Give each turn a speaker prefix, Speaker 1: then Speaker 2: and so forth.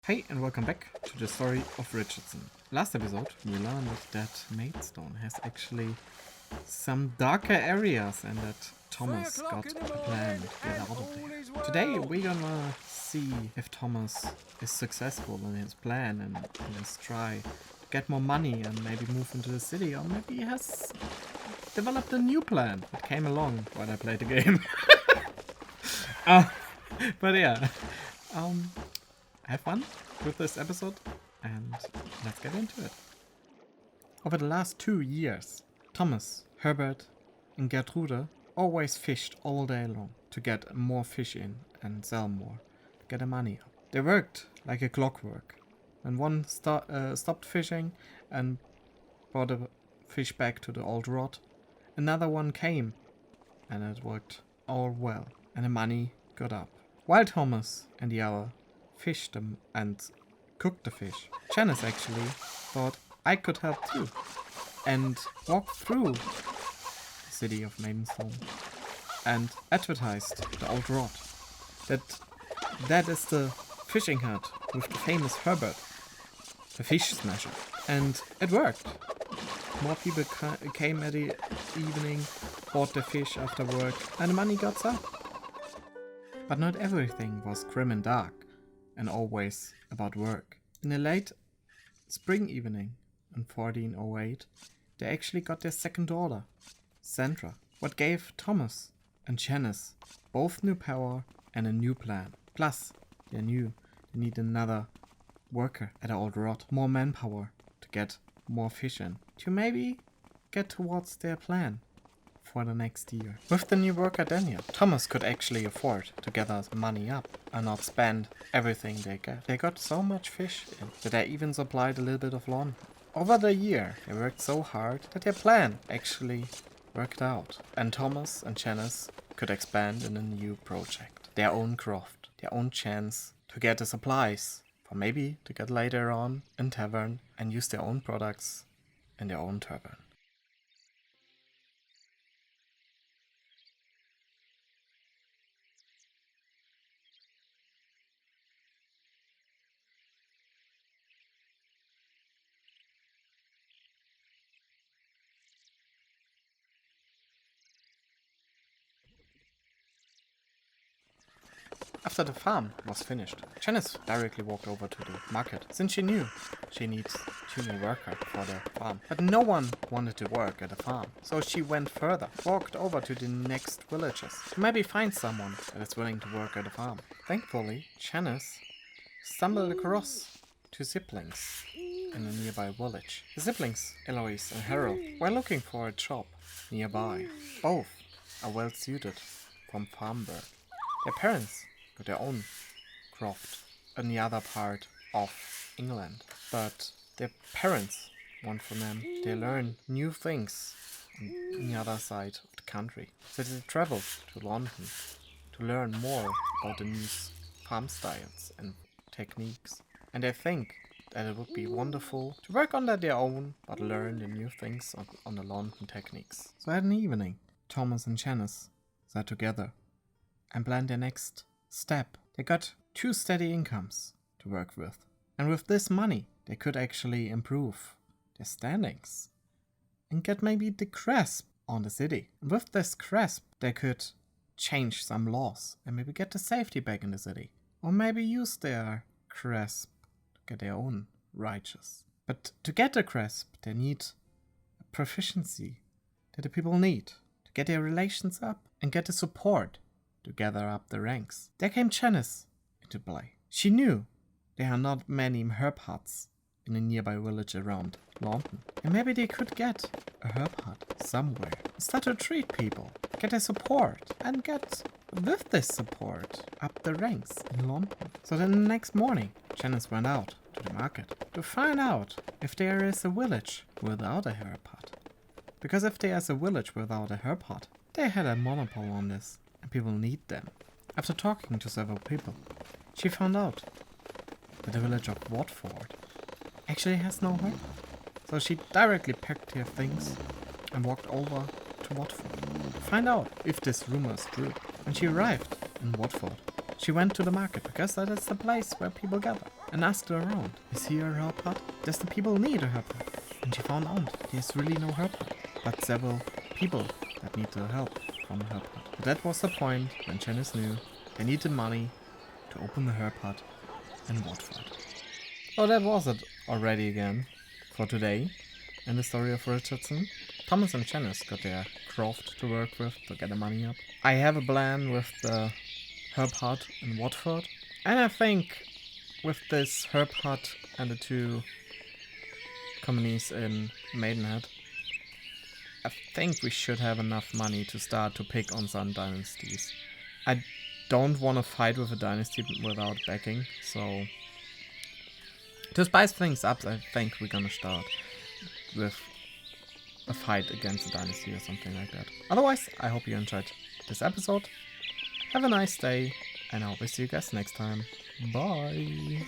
Speaker 1: Hey and welcome back to the Story of Richardson. Last episode we learned that Maidstone has actually some darker areas and that Thomas got a plan to get out of there. Today we're gonna see if Thomas is successful in his plan and in his try to get more money and maybe move into the city, or maybe he has developed a new plan that came along when I played the game. But yeah, have fun with this episode and let's get into it. Over the last 2 years, Thomas, Herbert and Gertrude always fished all day long to get more fish in and sell more, to get the money up. They worked like a clockwork. When one stopped fishing and brought the fish back to the old rod, another one came and it worked all well and the money got up. While Thomas and the other fished them and cooked the fish, Janice actually thought I could help too and walked through the city of Maidstone and advertised the old rod that is the fishing hut with the famous Herbert, the fish smasher, and it worked. More people came at the evening, bought the fish after work, and the money got up. But not everything was grim and dark and always about work. In a late spring evening in 1408, they actually got their second daughter, Sandra, what gave Thomas and Janice both new power and a new plan. Plus, they knew they need another worker at the old rod, more manpower to get more fish in, to maybe get towards their plan for the next year. With the new worker Daniel, Thomas could actually afford to gather money up and not spend everything they get. They got so much fish in that they even supplied a little bit of lawn. Over the year, they worked so hard that their plan actually worked out. And Thomas and Janice could expand in a new project. Their own craft, their own chance to get the supplies for maybe to get later on in tavern and use their own products in their own tavern. After the farm was finished, Janice directly walked over to the market, since she knew she needs 2 new workers for the farm. But no one wanted to work at the farm, so she went further, walked over to the next villages to maybe find someone that is willing to work at the farm. Thankfully, Janice stumbled across 2 siblings in a nearby village. The siblings, Eloise and Harold, were looking for a job nearby. Both are well suited from farm work. Their parents got their own craft in the other part of England, but their parents want from them they learn new things on the other side of the country. So they traveled to London to learn more about the new farm styles and techniques, and they think that it would be wonderful to work under their own but learn the new things on the London techniques. So at an evening, Thomas and Janice sat together and planned their next step. They got 2 steady incomes to work with, and with this money they could actually improve their standings and get maybe the grasp on the city. And with this grasp they could change some laws and maybe get the safety back in the city, or maybe use their grasp to get their own righteous. But to get the grasp they need a proficiency that the people need to get their relations up and get the support to gather up the ranks. There came Janice into play. She knew there are not many herb huts in a nearby village around London, and maybe they could get a herb hut somewhere. Start to treat people, get their support, and get, with this support, up the ranks in London. So then the next morning, Janice went out to the market to find out if there is a village without a herb hut. Because if there is a village without a herb hut, they had a monopoly on this, and people need them. After talking to several people, she found out that the village of Watford actually has no herb hut. So she directly packed her things and walked over to Watford to find out if this rumor is true. When she arrived in Watford, she went to the market because that is the place where people gather. and asked around, is here a herb hut? Does the people need a herb hut? And she found out there's really no herb hut, but several people that need the help from the herb hut. But that was the point when Janice knew they needed money to open the herb hut in Watford. So that was it already again for today in the story of Richardson. Thomas and Janice got their craft to work with to get the money up. I have a plan with the herb hut in Watford, and I think with this herb hut and the 2 companies in Maidenhead, I think we should have enough money to start to pick on some dynasties. I don't want to fight with a dynasty without backing, so to spice things up, I think we're gonna start with a fight against a dynasty or something like that. Otherwise, I hope you enjoyed this episode. Have a nice day, and I hope I see you guys next time. Bye!